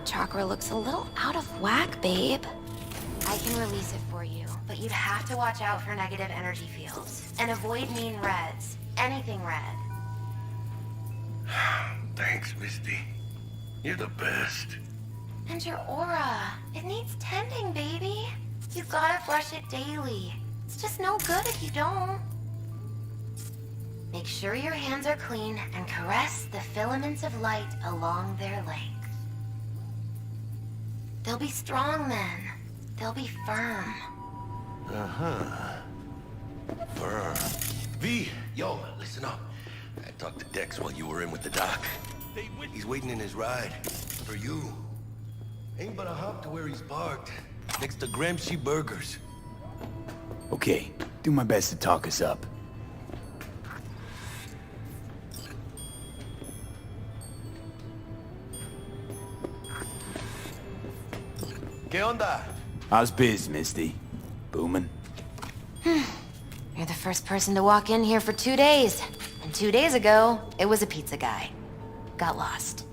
throat chakra looks a little out of whack, babe. I can release it for you, but you'd have to watch out for negative energy fields. And avoid mean reds. Anything red. Thanks, Misty. You're the best. And your aura. It needs tending, baby. You gotta brush it daily. It's just no good if you don't. Make sure your hands are clean and caress the filaments of light along their length. They'll be strong then. They'll be firm. Uh-huh. Firm. V, yo, listen up. I talked to Dex while you were in with the doc. He's waiting in his ride. For you. Ain't but a hop to where he's parked. Next to Gramsci Burgers. Okay, do my best to talk us up. ¿Qué onda? How's biz, Misty? Booming? You're the first person to walk in here for 2 days. And 2 days ago, it was a pizza guy. Got lost.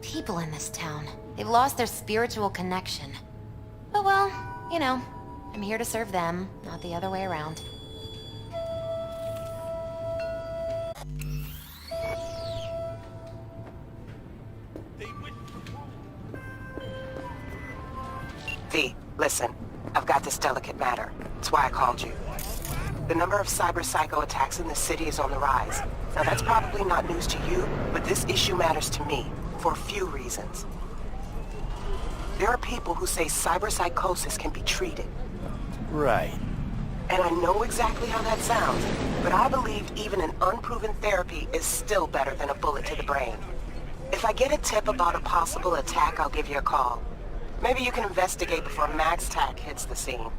People in this town, they've lost their spiritual connection. But well, you know, I'm here to serve them, not the other way around. V, listen. I've got this delicate matter. That's why I called you. The number of cyber-psycho attacks in the city is on the rise. Now that's probably not news to you, but this issue matters to me, for a few reasons. There are people who say cyberpsychosis can be treated. Right. And I know exactly how that sounds, but I believe even an unproven therapy is still better than a bullet to the brain. If I get a tip about a possible attack, I'll give you a call. Maybe you can investigate before MaxTac hits the scene.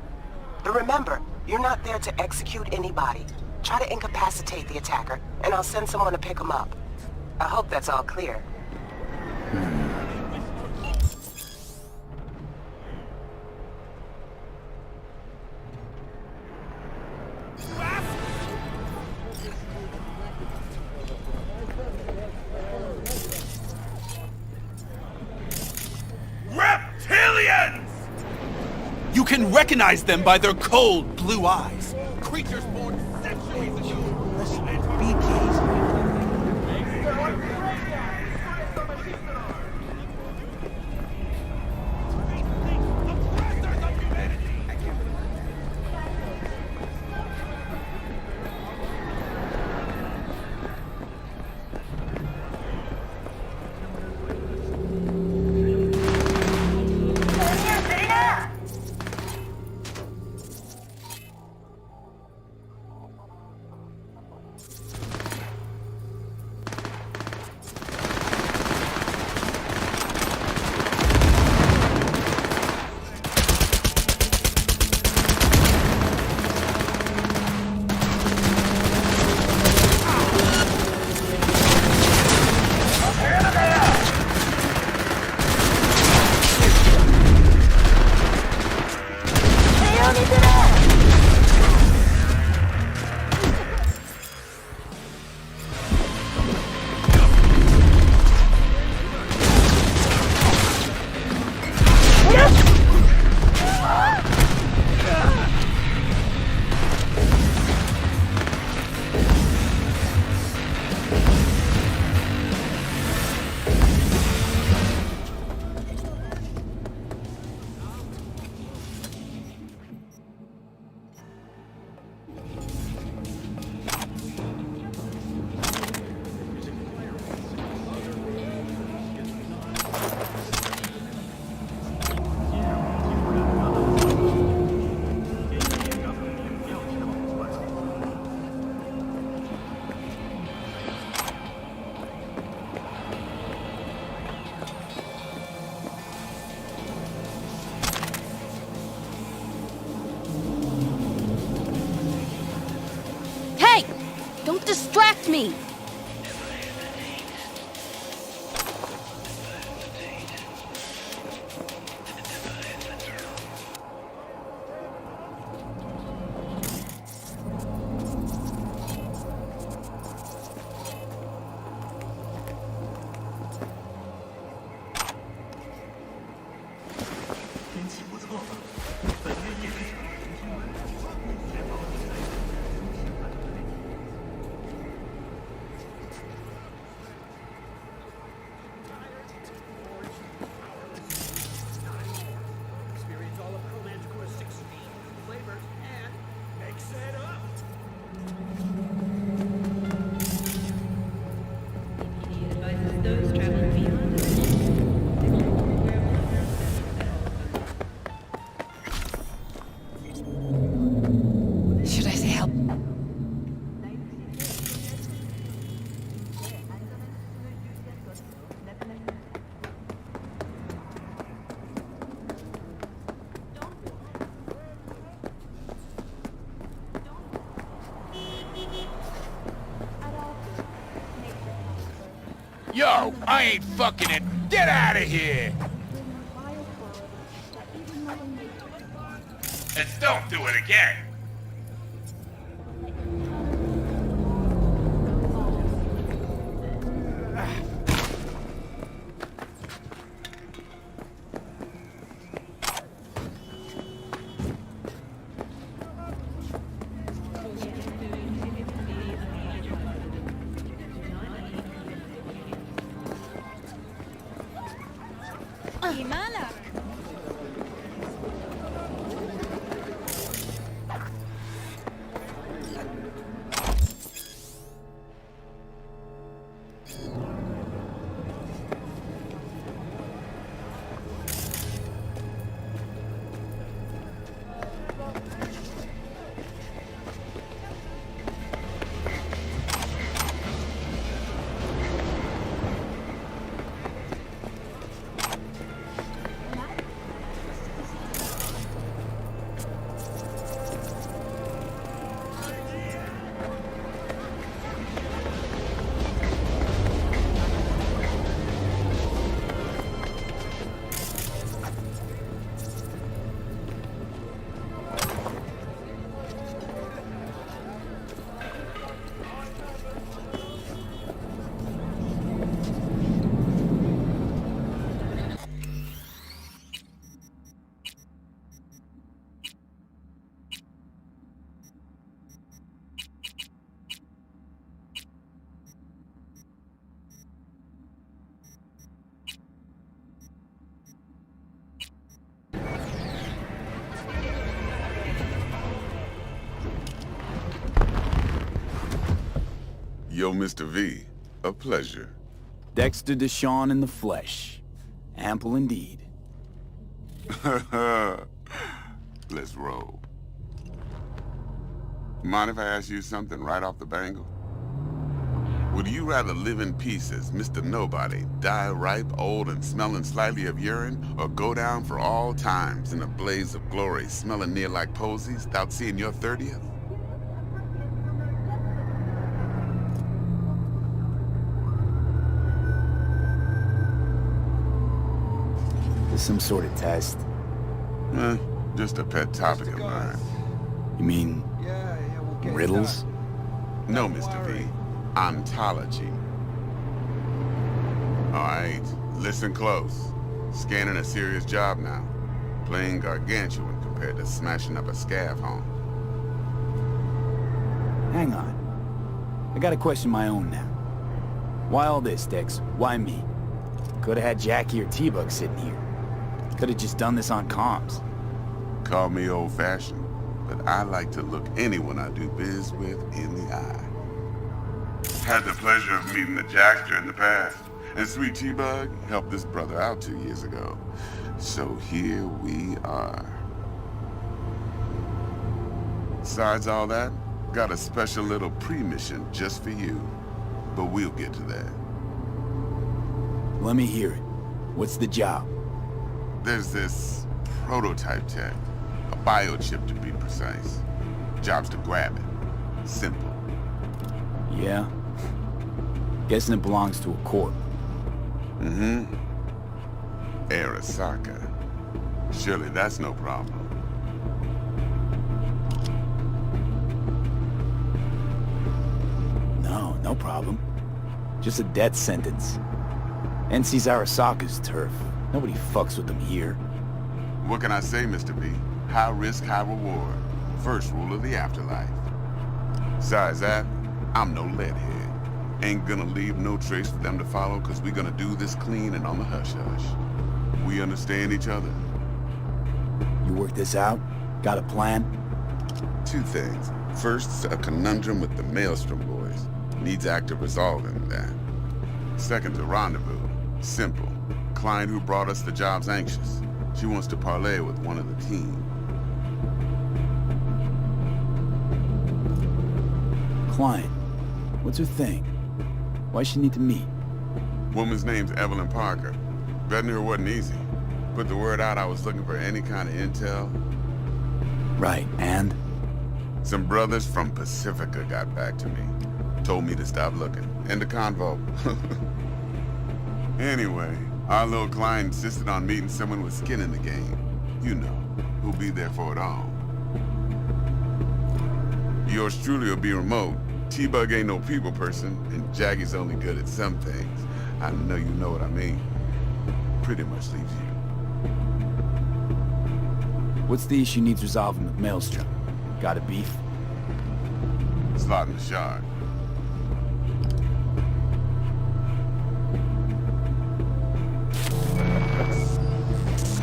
But remember, you're not there to execute anybody. Try to incapacitate the attacker, and I'll send someone to pick him up. I hope that's all clear. Reptilians! You can recognize them by their cold, blue eyes. Creatures born centuries ago. Don't distract me! Experience all of Manticore's 16 flavors and mix it up. He advises those traveling beyond the city. Should I say help? Yo, I ain't fucking it. Get out of here! And don't do it again. Yo, Mr. V, a pleasure. Dexter Deshawn in the flesh. Ample indeed. Let's roll. Mind if I ask you something right off the bangle? Would you rather live in peace as Mr. Nobody, die ripe, old, and smelling slightly of urine, or go down for all times in a blaze of glory, smelling near like posies, without seeing your 30th? Some sort of test. Just a pet topic of mine. You mean We'll get riddles? No, Mr. V. Ontology. All right, listen close. Scanning a serious job now. Playing gargantuan compared to smashing up a scav home. Hang on. I got a question of my own now. Why all this, Dex? Why me? Could've had Jackie or T-Bug sitting here. Could've just done this on comms. Call me old-fashioned, but I like to look anyone I do biz with in the eye. Had the pleasure of meeting the Jackster in the past, and Sweet T-Bug helped this brother out 2 years ago. So here we are. Besides all that, got a special little pre-mission just for you. But we'll get to that. Let me hear it. What's the job? There's this prototype tech, a biochip to be precise. Job's to grab it. Simple. Yeah? Guessing it belongs to a corp. Mm-hmm. Arasaka. Surely that's no problem. No problem. Just a death sentence. NC's Arasaka's turf. Nobody fucks with them here. What can I say, Mr. B? High risk, high reward. First rule of the afterlife. Besides that, I'm no leadhead. Ain't gonna leave no trace for them to follow, cause we gonna do this clean and on the hush-hush. We understand each other. You work this out? Got a plan? Two things. First, a conundrum with the Maelstrom boys. Needs active resolving that. Second, a rendezvous. Simple. Client who brought us the job's anxious. She wants to parlay with one of the team. Client. What's her thing? Why she need to meet? Woman's name's Evelyn Parker. Vetting her wasn't easy. Put the word out I was looking for any kind of intel. Right, and? Some brothers from Pacifica got back to me. Told me to stop looking. End of convo. Anyway, our little client insisted on meeting someone with skin in the game. You know, who'll be there for it all. Yours truly will be remote. T-Bug ain't no people person, and Jaggy's only good at some things. I know you know what I mean. Pretty much leaves you. What's the issue needs resolving with Maelstrom? Got a beef? Slot in the shard.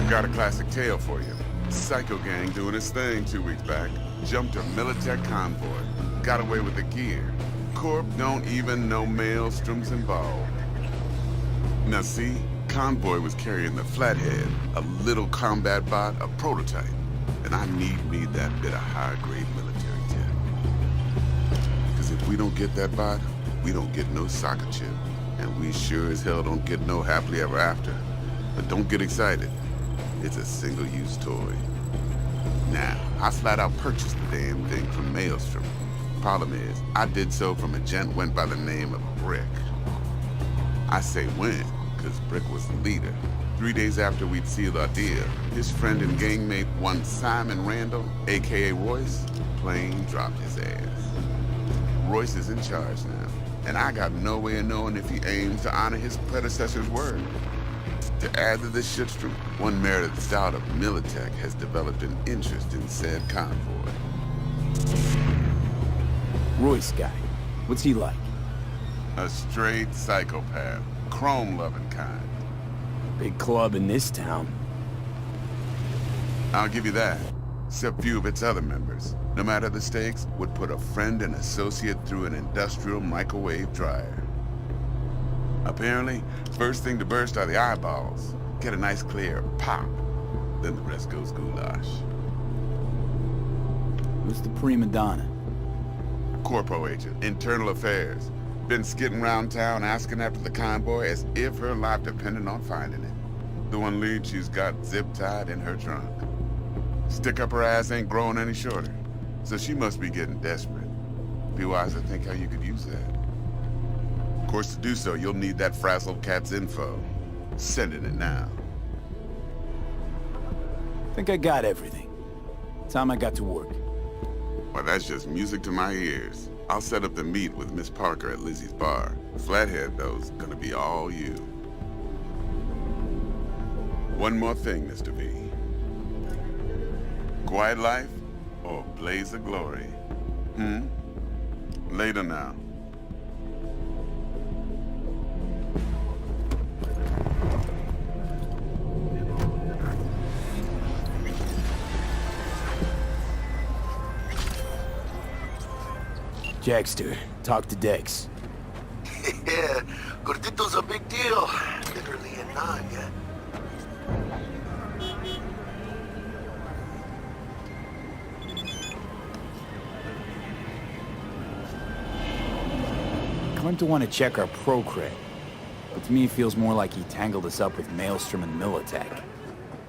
Got a classic tale for you. Psycho gang doing its thing 2 weeks back. Jumped a Militech convoy. Got away with the gear. Corp don't even know Maelstrom's involved. Now see, convoy was carrying the Flathead, a little combat bot, a prototype. And I need that bit of high-grade military tech. Because if we don't get that bot, we don't get no soccer chip. And we sure as hell don't get no happily ever after. But don't get excited. It's a single-use toy. Now, I flat out purchased the damn thing from Maelstrom. Problem is, I did so from a gent went by the name of Brick. I say went, because Brick was the leader. 3 days after we'd sealed our deal, his friend and gangmate, one Simon Randall, aka Royce, plain dropped his ass. Royce is in charge now, and I got no way of knowing if he aims to honor his predecessor's word. To add to this shitstorm, one merited stout of Militech has developed an interest in said convoy. Royce guy. What's he like? A straight psychopath, chrome-loving kind. Big club in this town. I'll give you that. Except few of its other members, no matter the stakes, would put a friend and associate through an industrial microwave dryer. Apparently, first thing to burst are the eyeballs. Get a nice clear pop. Then the rest goes goulash. Who's the prima donna? Corpo agent, internal affairs. Been skidding around town asking after the convoy as if her life depended on finding it. The one lead she's got zip-tied in her trunk. Stick up her ass ain't growing any shorter, so she must be getting desperate. Be wise to think how you could use that. Of course, to do so, you'll need that frazzled cat's info. Sending it now. Think I got everything. Time I got to work. Well, that's just music to my ears. I'll set up the meet with Miss Parker at Lizzie's bar. Flathead, though's gonna be all you. One more thing, Mr. V. Quiet life or blaze of glory? Later now. Jackster, talk to Dex. Yeah, Gordito's a big deal. Literally and not, yeah. Claimed to want to check our pro cred, but to me it feels more like he tangled us up with Maelstrom and Militech.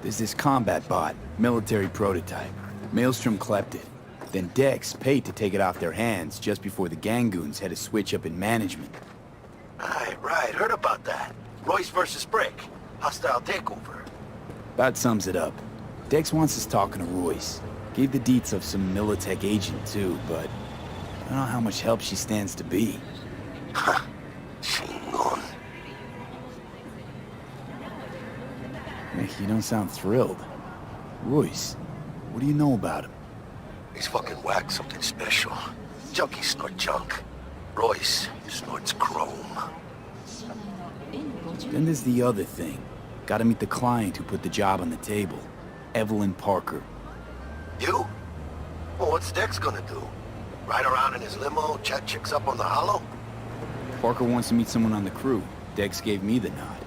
There's this combat bot, military prototype. Maelstrom clept it. Then Dex paid to take it off their hands just before the Gangoons had a switch up in management. Right, heard about that. Royce versus Brick. Hostile takeover. About sums it up. Dex wants us talking to Royce. Gave the deets of some Militech agent too, but I don't know how much help she stands to be. Ha! Chingon. You don't sound thrilled. Royce, what do you know about him? He's fucking whack, something special. Junkies snort junk. Royce snorts chrome. Then there's the other thing. Gotta meet the client who put the job on the table. Evelyn Parker. You? Well, what's Dex gonna do? Ride around in his limo, chat chicks up on the hollow? Parker wants to meet someone on the crew. Dex gave me the nod.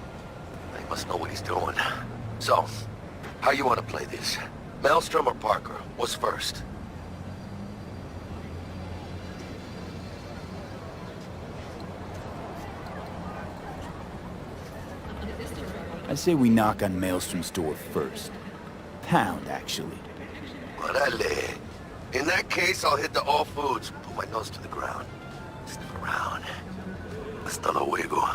He must know what he's doing. So, how you want to play this? Maelstrom or Parker? What's first? I say we knock on Maelstrom's door first. Pound, actually. Orale. In that case, I'll hit the all foods, put my nose to the ground. Sniff around. Hasta luego.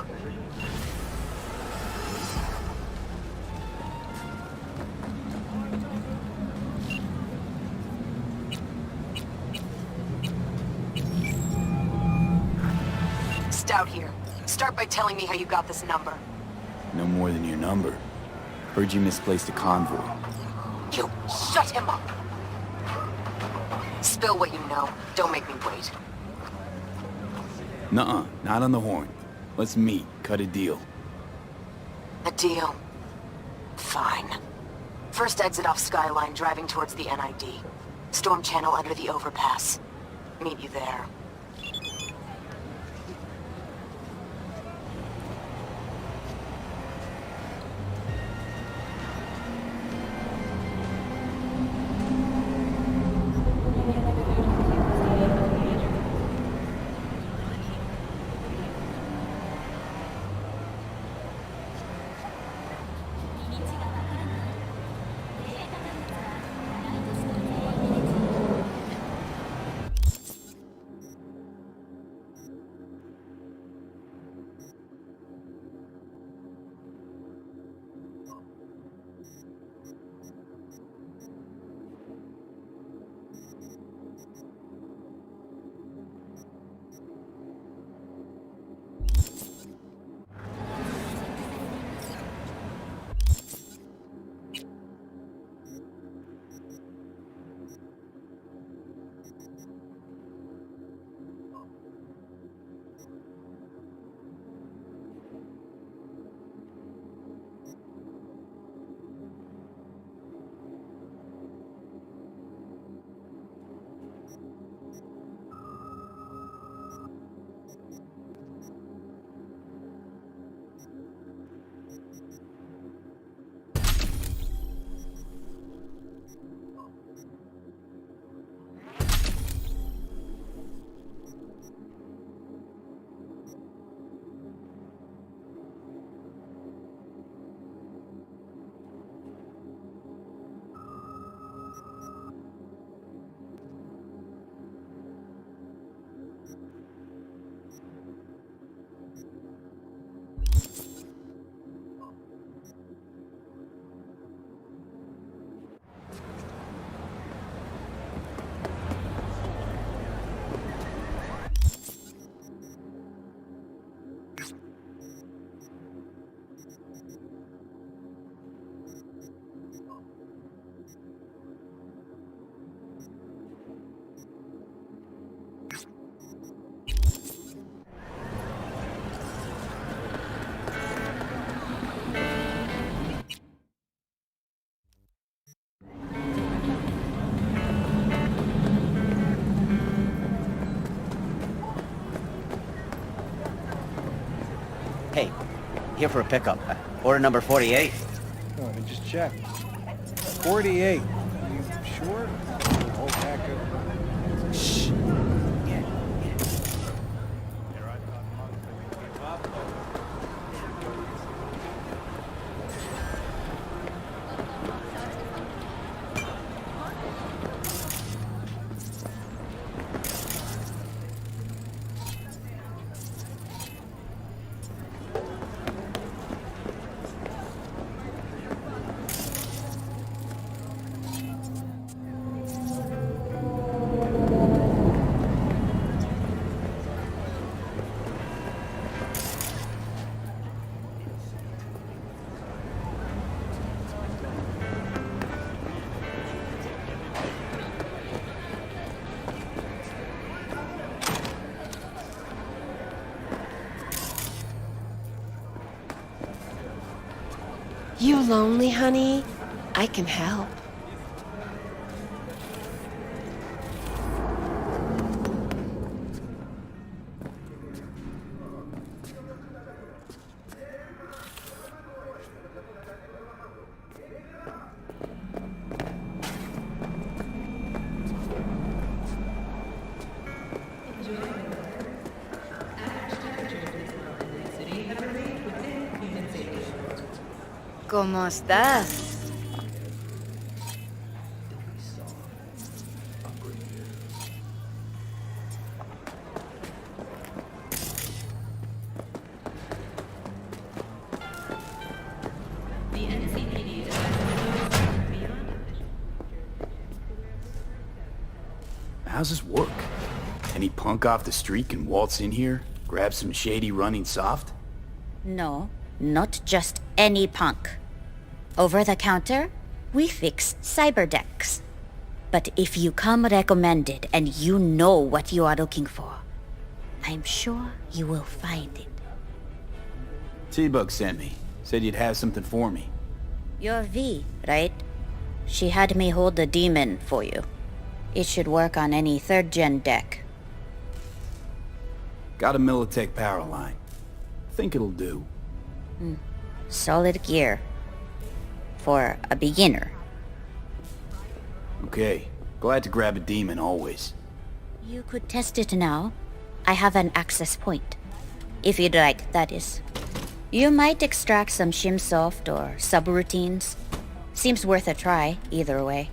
Stout here. Start by telling me how you got this number. No more than your number. Heard you misplaced a convoy. You shut him up! Spill what you know. Don't make me wait. Nuh-uh, not on the horn. Let's meet, cut a deal. A deal. Fine. First exit off Skyline, driving towards the NID. Storm channel under the overpass. Meet you there. Hey, here for a pickup. Order number 48. Oh, let me just check. 48. Are you sure? The whole pack of... Shh. Yeah. lonely, honey? I can help. ¿Cómo estás? The NCPD advises beyond. How's this work? Any punk off the street can waltz in here, grab some shady running soft? No, not just any punk. Over the counter, we fix cyber decks. But if you come recommended and you know what you are looking for, I'm sure you will find it. T-Bug sent me. Said you'd have something for me. You're V, right? She had me hold the demon for you. It should work on any 3rd-gen deck. Got a Militech power line. Think it'll do. Solid gear. For a beginner. Okay. Glad to grab a demon always. You could test it now. I have an access point. If you'd like, that is. You might extract some shimsoft or subroutines. Seems worth a try, either way.